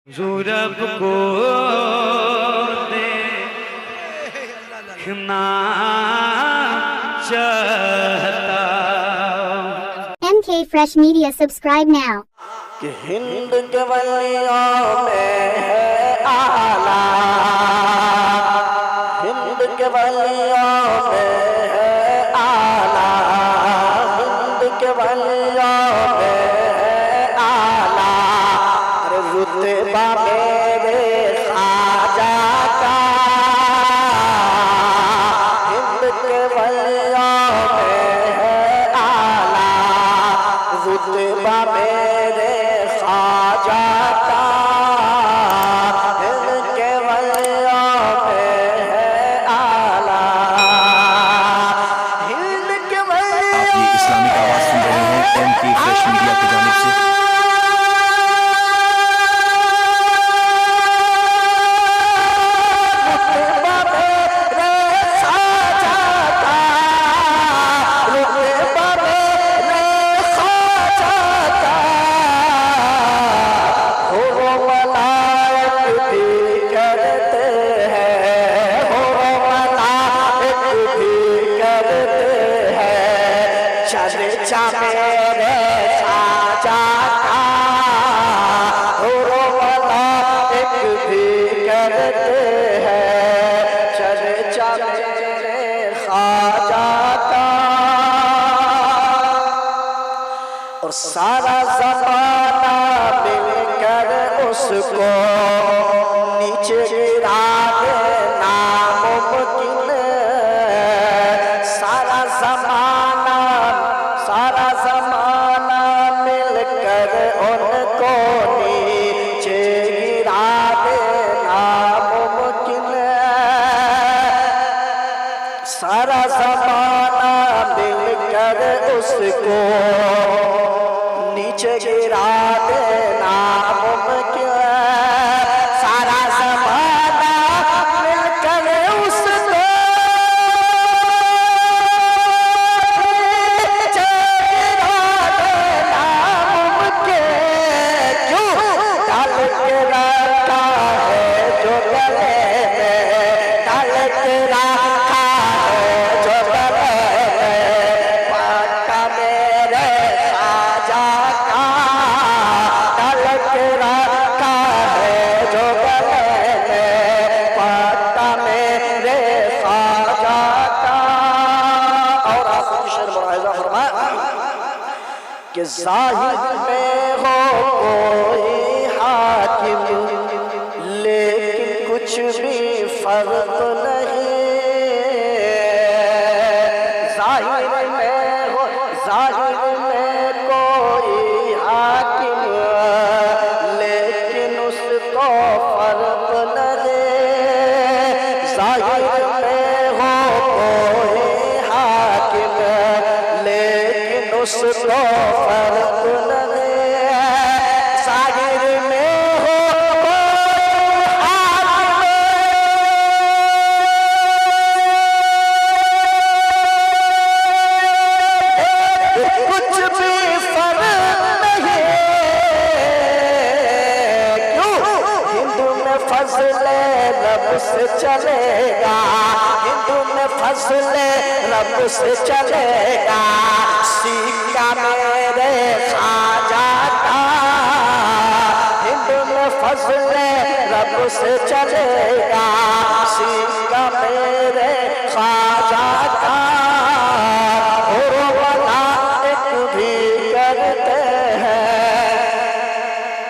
Europe को देखना चाहता। MK Fresh Media, subscribe now. कि हिंद के वलियों में है आला, हिंद के वलियों में है आला, हिंद के वलियों में है आला। अरे रुतबा मेरे ख्वाजा का, हिंद के वलियों में है आला, रुतबा मेरे ख्वाजा का, हिंद के वलियों में है आला, हिंद के वलियों। आप ये इस्लामिक आवाज सुन रहे हैं MK फ्रेश मीडिया की जानिब से। मेरे साजा का एक भी करते हैं, चर्चा मेरे ख्वाजा का। और सारा ज़माना मिलकर उसको नीचे गिरा देना मुमकिन है। सारा ज़माना मिलकर उनको नीचे गिरा देना मुमकिन है। सारा ज़माना मिलकर उसको नीचे गिरा देना मुमकिन है। सारा ज़माना मिलकर उसको कि ज़ाहिर में हो कोई हाकिम, लेकिन कुछ भी फर्क नहीं। ज़ाहिर में कोई हाकिम, लेकिन उसको फर्क नहीं। ज़ाहिर में हो कोई हाकिम, लेकिन उसको फर्क नहीं। ज़ाहिर में हो कुछ भी फर्क नहीं। क्यों? हिंदू में फज़ले रब से चलेगा, हिंदू में फज़ले रब से चलेगा। सिक्का मेरे ख्वाजा का, हिंदू में फज़ले रब से चलेगा। सिक्का मेरे ख्वाजा का, एक भी करते हैं,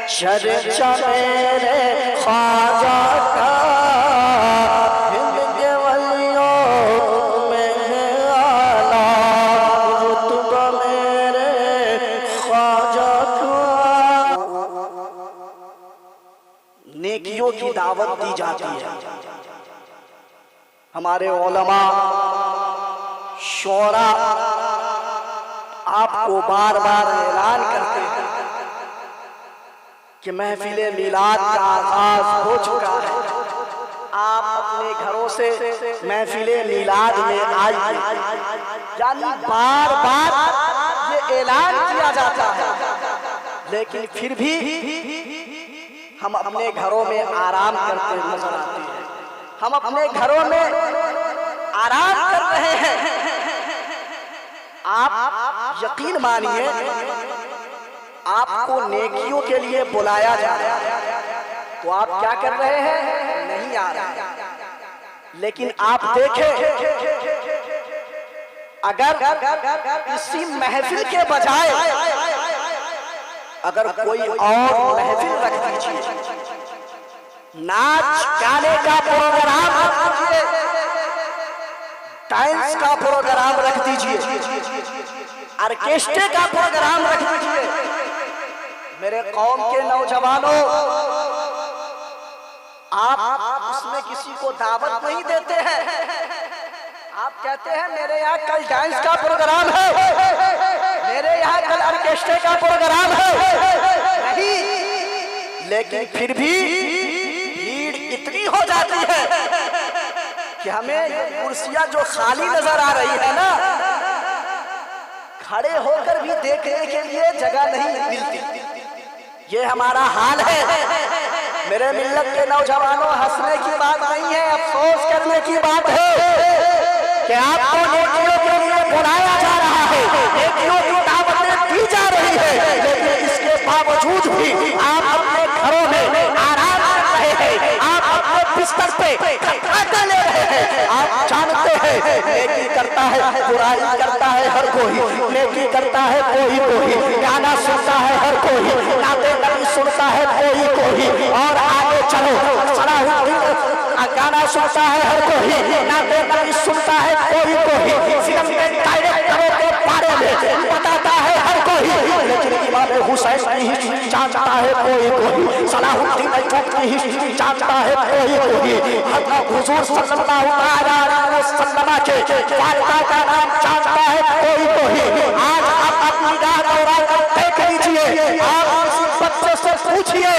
चर्चा मेरे ख्वाजा का। हिंद के वलियों में है आला, रुतबा मेरे ख्वाजा का। नेकियों की दावत दी जाती है। हमारे उलमा शोरा आपको बार बार ऐलान करते हैं कि महफिले मिलाद का आगाज हो चुका है। आप अपने घरों से महफिले मिलाद में आइए। यानी बार बार ये ऐलान किया जाता है, लेकिन फिर भी हम अपने घरों में आराम करते नजर आते हैं। हम अपने घरों में आराम कर रहे हैं। आप यकीन मानिए, आपको नेकियों के लिए बुलाया जा रहा है तो आप क्या कर रहे हैं? नहीं आ रहे हैं। लेकिन आप देखें, अगर इसी महफिल के बजाय अगर कोई और महफिल रख दीजिए, नाच गाने का प्रोग्राम रख दीजिए, डांस का प्रोग्राम रख दीजिए, ऑर्केस्ट्रे का प्रोग्राम रख दीजिए, मेरे कौम के नौजवानों, आप उसमें किसी को दावत नहीं देते हैं। आप कहते हैं मेरे यहाँ कल डांस का प्रोग्राम है, मेरे यहाँ कल ऑर्केस्ट्रे का प्रोग्राम है, नहीं, लेकिन फिर भी भीड़ इतनी हो जाती है कि हमें कुर्सियां जो खाली नजर आ रही है ना, खड़े होकर भी देखने के लिए जगह नहीं मिलती। ये हमारा हाल है। मेरे मिल्लत के नौजवानों, हंसने की बात नहीं है, अफसोस करने की बात है कि आपको नेकियों के लिए बुलाया जा रहा है, नेकियों की दावतें दी जा रही है, लेकिन इसके बावजूद भी आप अपने घरों में आराम कर रहे हैं, आप अपने बिस्तर पे खटखटा ले रहे हैं। आप जानते हैं नेकी करता है, बुराई करता है हर कोई, नेकी करता है कोई, गाना सुनता है हर कोई, नाते नबी सुनता है कोई, और आगे चलो गाना सुनता है हर कोई, नाते नबी सुनता है कोई, फिल्म के डायरेक्टरों के बारे में बताता है हर कोई, लेकिन इमाम हुसैन की हिस्ट्री जानता है कोई, सलाहुद्दीन अय्यूबी की हिस्ट्री जानता है कोई, हज़रत हुजूर सल्लल्लाहु अलैहि वसल्लम के वालिदा का नाम जानता है कोई। आज आप अपनी गाह दौड़ा कर देख लीजिए, आप किसी बच्चे से पूछिए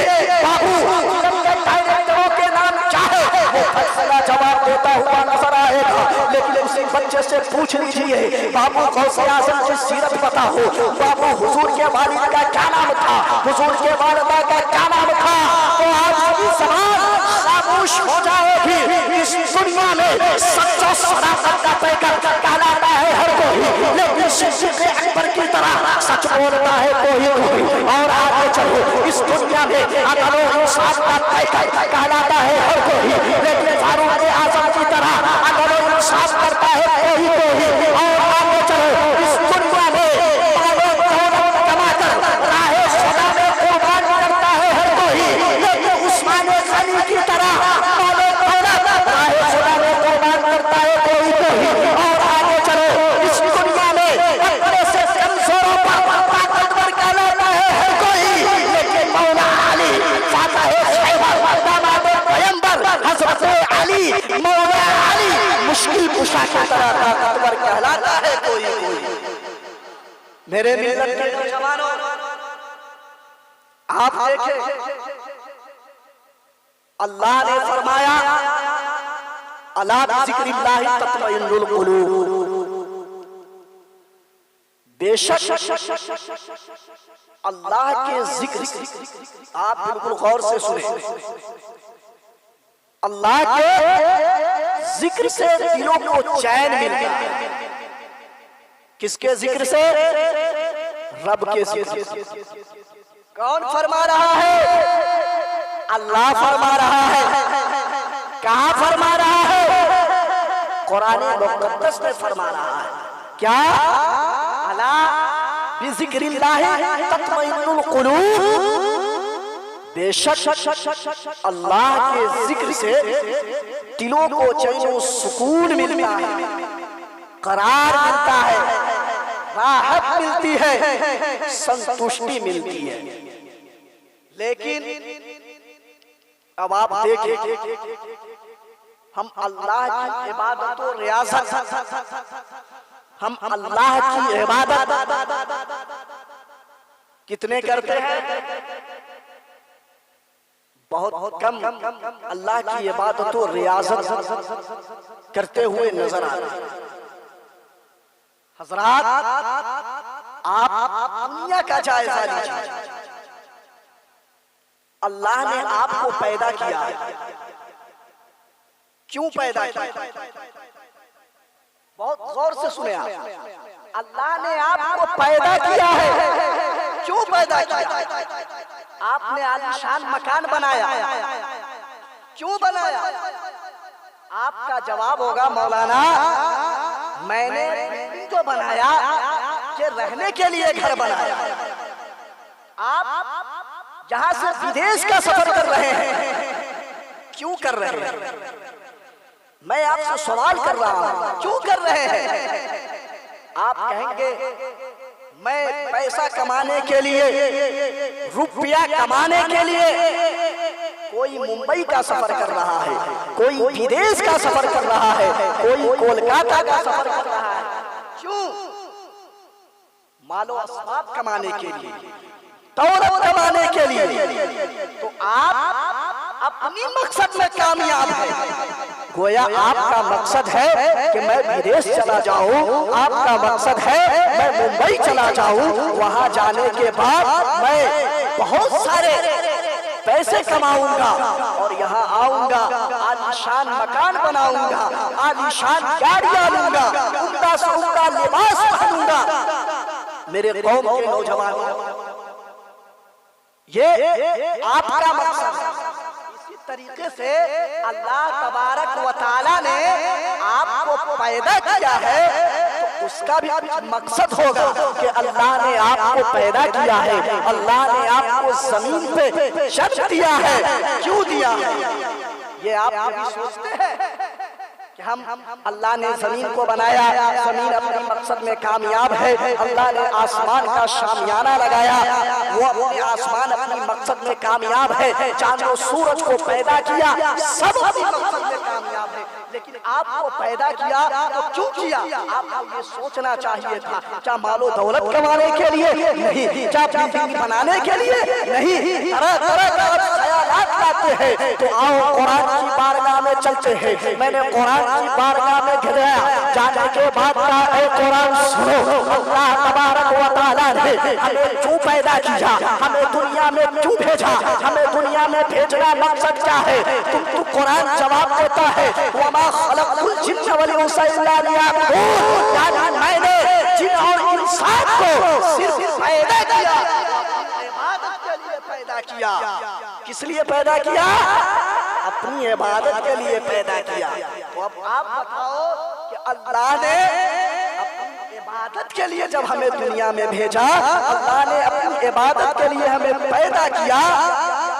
बाबू फिल्म के डायरेक्टरों के नाम क्या है, वो फैसला जवाब देता हुआ नजर आएगा। लेकिन उसी बच्चे से पूछ लीजिए बाबू गौसे आज़म की सीरत बताओ, बाबू हुजूर के वालिद का क्या नाम था, हुजूर के वालिदा का क्या नाम था, तो आज की समाज खामोश हो जाएगी। इस दुनिया में सच्चा सदाकत का पैकर कहलाता है हर कोई, लेकिन सिद्दीक़ अकबर की तरह सच बोलता है कोई। और आगे चलो, इस दुनिया में अदल और इंसाफ का पैकर कहलाता है हर कोई, लेकिन फारूक आज़म की तरह अदल और इंसाफ करता है कोई। और आगे चलो, इस दुनिया में कमाकर राहे खुदा में कुर्बान करता है हर कोई, लेकिन उस्मान गनी की तरह राहे खुदा में कुर्बान करता है कोई। और आगे चलो, इस दुनिया में अपने से कमजोरों पर ताकतवर कहलाता है हर कोई, लेकिन मौला अली फातिह खैबर दामाद पैगंबर हजरत अली, मौला अली मुश्किल कुशा की तरह ताकतवर कहलाता है कोई। मेरे मिल्लत के नौजवानों, आप देखें, अल्लाह ने फरमाया अला बिज़िक्रिल्लाहि तत्मइन्नुल कुलूब, बेशक अल्लाह के जिक्र से, आप बिल्कुल गौर से सुने, अल्लाह के जिक्र से दिलों को चैन मिलता है। किसके जिक्र से? रब के जिक्र से। कौन फरमा रहा है? अल्लाह फरमा रहा है। कहाँ फरमा रहा है? कुरान मुक़द्दस में फरमा रहा है। क्या? अला बिज़िक्रिल्लाहि तत्मइन्नुल कुलूब, बेशक अल्लाह के जिक्र से दिलों को चैन और सुकून मिलता है, करार मिलता है, राहत मिलती है, संतुष्टि मिलती है। लेकिन अब आप देखें, हम अल्लाह की इबादत और रियाज़त, हम अल्लाह की इबादत कितने करते हैं? बहुत कम अल्लाह की इबादत और रियाज़त करते हुए नजर आते हैं। हजरात, आप दुनिया का जायजा लीजिए, अल्लाह ने आपको पैदा किया है। क्यों पैदा किया? बहुत गौर से सुने आप। अल्लाह ने आपको पैदा किया है। क्यों पैदा किया? आपने आलीशान मकान बनाया, क्यों बनाया? आपका जवाब होगा मौलाना, मैंने बिल्डिंग जो बनाया ये रहने के लिए घर बनाया। आप जहां से विदेश का सफर कर रहे हैं, क्यों कर रहे हैं? मैं आपसे सवाल कर रहा हूं, क्यों कर रहे हैं? आप कहेंगे मैं पैसा कमाने के लिए, रुपया कमाने के लिए। कोई मुंबई का सफर कर रहा है, कोई विदेश का सफर कर रहा है, कोई कोलकाता का सफर कर रहा है। क्यों? मालो असबाब कमाने के लिए, दौलत कमाने के लिए। तो आप अपनी मकसद में कामयाब है। गोया आपका मकसद है कि मैं विदेश चला जाऊं, आपका मकसद है मैं मुंबई चला जाऊं, वहां जाने के बाद मैं बहुत सारे पैसे कमाऊंगा और यहाँ आऊंगा, आलीशान मकान बनाऊंगा, आलीशान गाड़ियां लूंगा, उम्दा से उम्दा लिबास पहनूंगा। मेरे कौम के नौजवान, ये आपका मकसद है। इसी तरीके से अल्लाह तबारक व तआला ने आपको पैदा किया है, तो उसका भी मकसद होगा कि अल्लाह ने आपको पैदा किया है, अल्लाह ने आपको जमीन पे जन्म दिया है। क्यों दिया है? ये आप कभी सोचते हैं कि हम अल्लाह ने जमीन को बनाया, जमीन अपने मकसद में कामयाब है, अल्लाह ने आसमान का शामियाना लगाया, वो अपने आसमान अपनी मकसद में कामयाब है, चांद सूरज को पैदा किया, सब अपनी मकसद में कामयाब है। लेकिन आपको पैदा किया तो क्यों किया? आपको ये सोचना चाहिए था, क्या मालो दौलत कमाने के लिए? नहीं। क्या बिल्डिंग बनाने के लिए? नहीं। तरह तरह का ख्यालात लाते हैं। तो आओ कुरान की बारगाह में चलते हैं। मैंने कुरान की बारगाह में गया, जाने के बाद कहा, ऐ कुरान सुनो, अल्लाह तबारक व तआला ने हमें क्यों पैदा किया, हमें दुनिया में क्यों भेजा, हमें दुनिया में भेजना मकसद क्या है? तुम कुरान जवाब देता है, वमा खलक़ुल जिन्न वल इंसा इल्ला लियअबुदून, यानी मैंने जिन और इंसान को सिर्फ पैदा किया, इबादत के लिए पैदा किया। किस लिए पैदा किया? अपनी इबादत के लिए पैदा किया। तो अब आप बताओ कि अल्लाह ने अपनी इबादत के लिए जब हमें दुनिया में भेजा, अल्लाह ने अपनी इबादत के लिए हमें पैदा किया,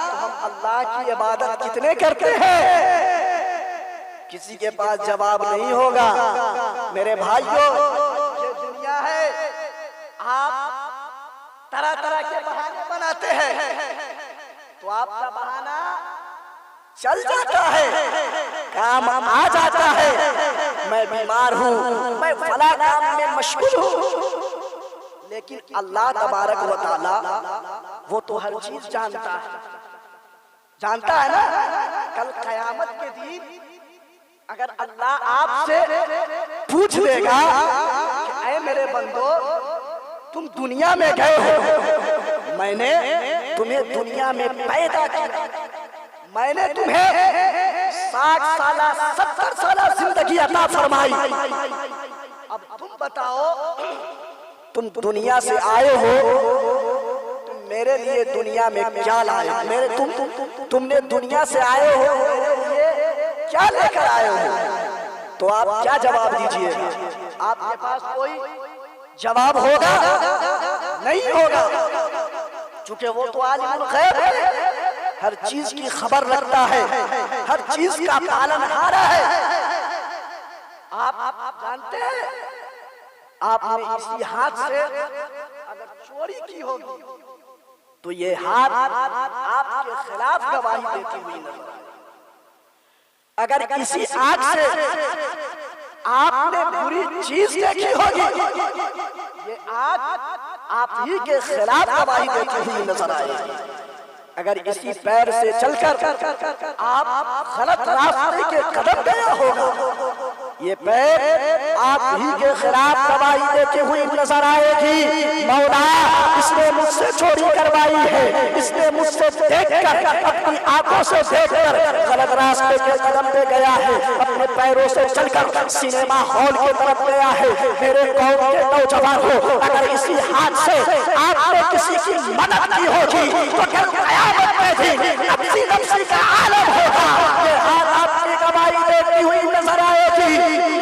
तो हम अल्लाह की इबादत कितने करते हैं? किसी के पास जवाब नहीं होगा। मेरे भाइयों, ये दुनिया है, आप तरह तरह के बहाने बनाते हैं, तो आपका बहाना चल जाता है, काम आ जाता है। मैं बीमार हूँ, मैं फला काम में मशगूल हूँ। लेकिन अल्लाह तबारक व तआला वो तो हर चीज जानता है, जानता है ना। कल कयामत के दिन अगर अल्लाह आपसे पूछ लेगा कि ऐ मेरे बंदो, तुम दुनिया में गए हो, मैंने तुम्हें दुनिया में पैदा किया, मैंने तुम्हें 60 साल 70 साल जिंदगी अता फरमाई, अब तुम बताओ, तुम दुनिया से आए हो, तुम मेरे लिए दुनिया में क्या लाए? मेरे तुमने दुनिया से आए हो, मेरे लिए क्या लेकर आए हो? तो आप क्या जवाब दीजिए? आपके पास कोई जवाब होगा? नहीं होगा, क्योंकि वो तो आलिमुल गैब है, हर चीज की खबर रखता है, हर चीज का पालनहार है। आप जानते हैं, आपने इसी हाथ से अगर चोरी की होगी तो ये हाथ आपके खिलाफ गवाही देती हुई नजर आए। अगर इसी आंख से आपने बुरी चीज देखी होगी, ये आंख आप ही के खिलाफ गवाही देती हुई नजर आएगी। अगर इसी पैर से चलकर आप गलत रास्ते के कदम गया होगा ये पैर आप ही के खिलाफ गवाही देती हुई नजर आएगी। मौला इसने मुझसे चोरी करवाई है, इसने मुझसे देखकर अपनी आंखों से देखकर गलत रास्ते के कदम पे गया है, अपने पैरों से चलकर सिनेमा हॉल की तरफ गया है। मेरे कौम के नौजवान हो, अगर इसी हाथ से आपने किसी की मदद की होगी तो कल क़यामत में भी नफ्सी नफ्सी का आलम होगा। ये हाथ आपकी गवाही देती हुई नजर आएगी।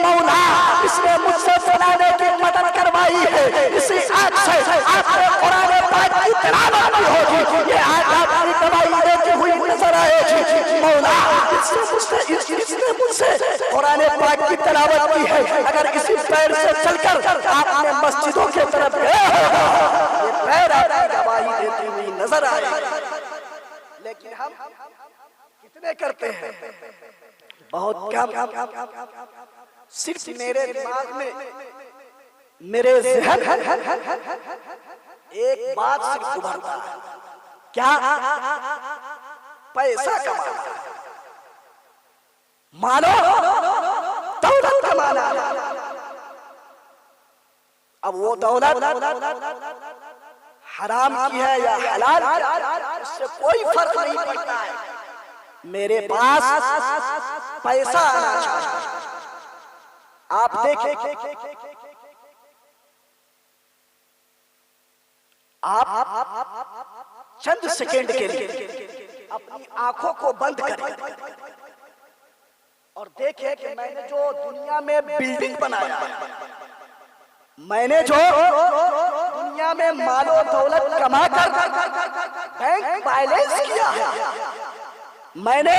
मौला इसने मुझसे सुनाने की मदद करवाई है, इसी आंख से आपने कुरान पाक की तिलावत की होगी। ये आंख आपकी गवाही देती हुई नजर आएगी। मौला इसने मुझसे कुरान पाक की तिलावत की है, अगर इसी पैर से चलकर आपने मस्जिदों की तरफ गए ये पैर आपकी गवाही देती हुई नजर आएगी। लेकिन हम कितने करते हैं? बहुत कम। सिर्फ मेरे दिमाग में, मेरे ज़हन एक बात सिर्फ उभरता है, क्या? पैसा कमाना, मानो दौलत कमाना। अब वो दौलत हराम की है या हलाल, इससे कोई फर्क नहीं पड़ता है। मेरे पास पैसा आना चाहिए। आप देखें, आप चंद सेकंड के लिए अपनी आंखों को बंद करें और देखें कि मैंने जो दुनिया में बिल्डिंग बनाया, मैंने जो दुनिया में मालो दौलत कमाकर बैंक बैलेंस किया है, मैंने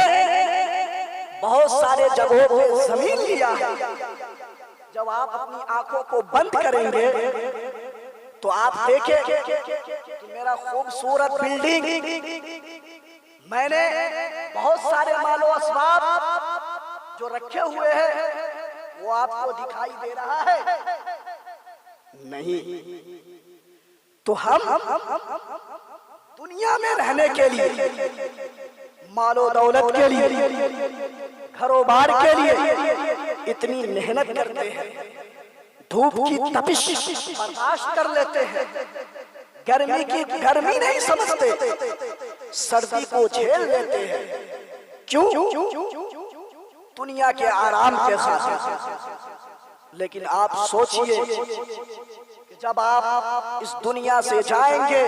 बहुत सारे जगहों पे जमीन लिया है। जब आप अपनी आंखों को बंद करेंगे तो आप देखें कि मेरा खूबसूरत बिल्डिंग, मैंने बहुत सारे मालो असबाब जो रखे हुए हैं वो आपको दिखाई दे रहा है? नहीं। तो हम दुनिया में रहने के लिए, मालो दौलत के लिए, घरोबार के लिए इतनी मेहनत करते हैं, धूप की तपिश बर्दाश्त कर लेते हैं, गर्मी की गर्मी नहीं समझते, सर्दी को झेल लेते हैं। क्यों? दुनिया के आराम के खातिर। लेकिन आप सोचिए कि जब आप इस दुनिया से जाएंगे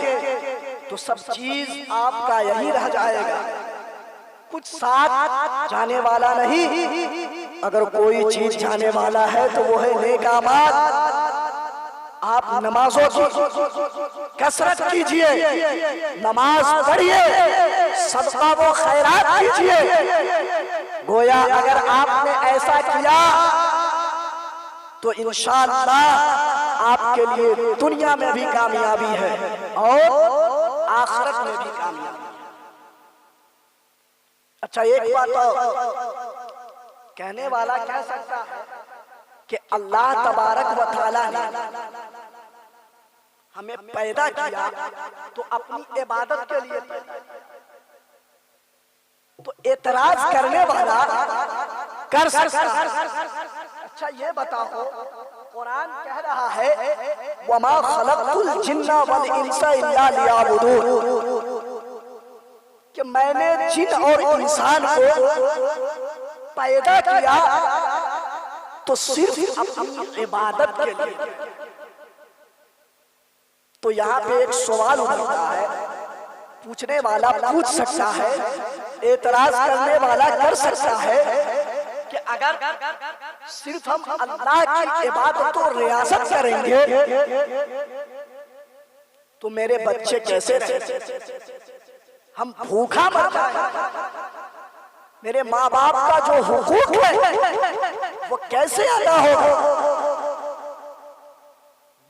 तो सब चीज आपका यही रह जाएगा, कुछ साथ जाने वाला नहीं। अगर कोई चीज जाने वाला है तो वो है नेक अमाल। आप नमाजों की कसरत कीजिए, नमाज पढ़िए, सदका व खैरात कीजिए। गोया अगर आपने ऐसा किया तो इंशाअल्लाह आपके लिए दुनिया में भी कामयाबी है और आखिरत में भी कामयाबी। अच्छा, एक बात और कहने वाला कह सकता है कि अल्लाह तबारक व तआला ने हमें पैदा किया तो अपनी इबादत के लिए पैदा किया। तो एतराज करने वाला कर सकता है। अच्छा ये बताओ, कुरान कह रहा है वमा खलक़तुल जिन्ना वल इंसा इल्ला लियअबुदून, कि मैंने जिन और इंसान को पैदा किया तो सिर्फ अपनी इबादत के लिए। तो यहाँ पे एक सवाल उठता है, पूछने वाला पूछ सकता है, एतराज करने वाला कर सकता है कि अगर सिर्फ हम अल्लाह की इबादत और रियासत करेंगे तो मेरे बच्चे कैसे रहेंगे? हम भूखा मर जाएंगे। मेरे माँ बाप का जो हुकूक है वो कैसे अदा होगा?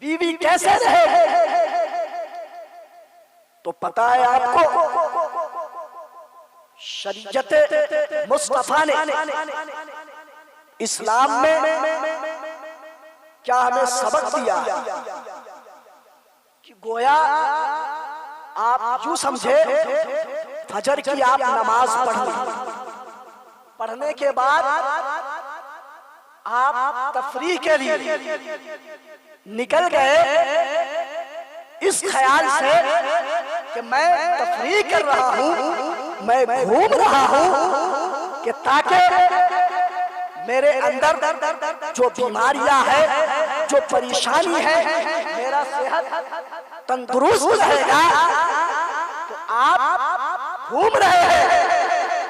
बीवी कैसे रहे? तो पता है आपको, शरीयत मुस्तफा ने इस्लाम में क्या हमें सबक दिया कि गोया आप यूं समझे फजर की आप नमाज पढ़ने के बाद आप तफरीह के लिए निकल गए इस ख्याल से कि मैं तफरीह कर रहा हूं, मैं घूम रहा हूं कि ताकि मेरे अंदर जो बीमारियां है, जो परेशानी है, मेरा सेहत तंदुरुस्त रहेगा। तो आप घूम रहे हैं,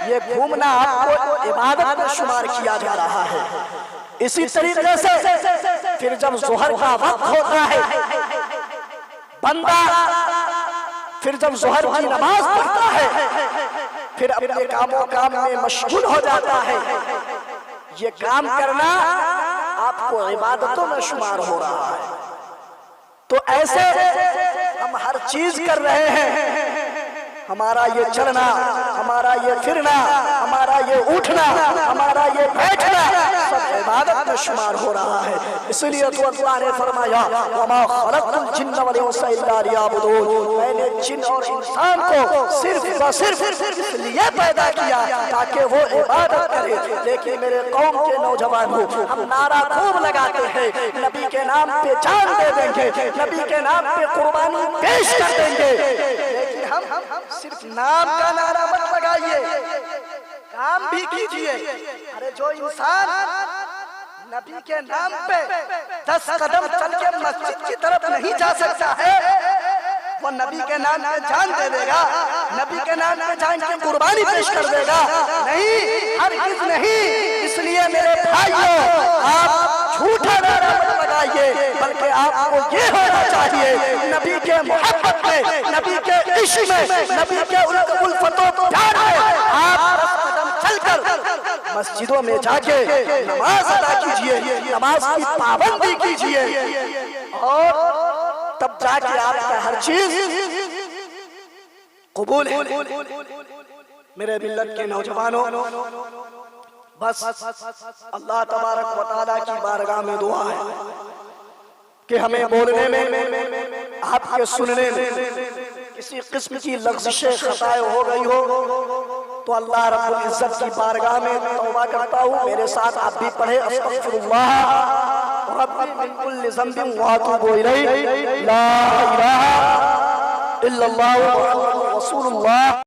ये घूमना आपको इबादत में शुमार किया जा रहा है। इसी तरीके से फिर जब ज़ोहर का वक्त होता है, बंदा फिर जब ज़ोहर की नमाज पढ़ता है, फिर अपने काम में मशगूल हो जाता है। ये काम करना आपको इबादतों में शुमार हो रहा है। तो ऐसे हम हर चीज कर रहे हैं, हमारा ये चलना, हमारा ये फिरना, हमारा ये उठना, हमारा ये बैठना सब इबादत में शुमार हो रहा है। इसलिए तो अल्लाह ने फरमाया, वमा खलक़तुल जिन्न वल इंसा इल्ला लियअबुदून, मैंने जिन और इंसान को सिर्फ व सिर्फ इसलिए पैदा किया ताकि वो इबादत करे। लेकिन मेरे कौम के नौजवानों, हम नारा खूब लगाते हैं, नबी के नाम पे जान दे देंगे, नबी के नाम पे कुर्बानी पेश कर देंगे। लेकिन हम सिर्फ नाम का नारा मत लगाइए, काम भी कीजिए। अरे जो इंसान नबी के नाम पे 10 कदम चल के मस्जिद की तरफ नहीं जा सकता है, वो नबी के नाम पे जान दे देगा, नबी के नाम पे जान की कुर्बानी पेश कर देगा? नहीं, हरगिज़ नहीं। इसलिए मेरे भाइयों, आप झूठा नारा मत लगाइए, बल्कि आपको ये होना चाहिए, नबी के मोहब्बत में, नबी के इश्क में, नबी के उल्फतों प्यार में आप 10 कदम चलकर मस्जिदों में जाके नमाज अदा कीजिए, नमाज की पाबंदी कीजिए, और तब जाके आपका हर चीज कबूल है। मेरे मिल्लत के नौजवानों, बस अल्लाह तबारक व तआला की बारगाह में दुआ है कि हमें बोलने में, आपके सुनने में किसी किस्म की लग़्ज़िशें खताएं हो गई हो तो अल्लाह रब्बुल इज्जत की बारगाह में तौबा करता हूँ। मेरे साथ आप भी पढ़े, अस्तग़फिरुल्लाह रब्बी मिन कुल्लि ज़ंबिन व अतूबु इलैहि, ला इलाहा इल्लल्लाहु मुहम्मदुर रसूलुल्लाह।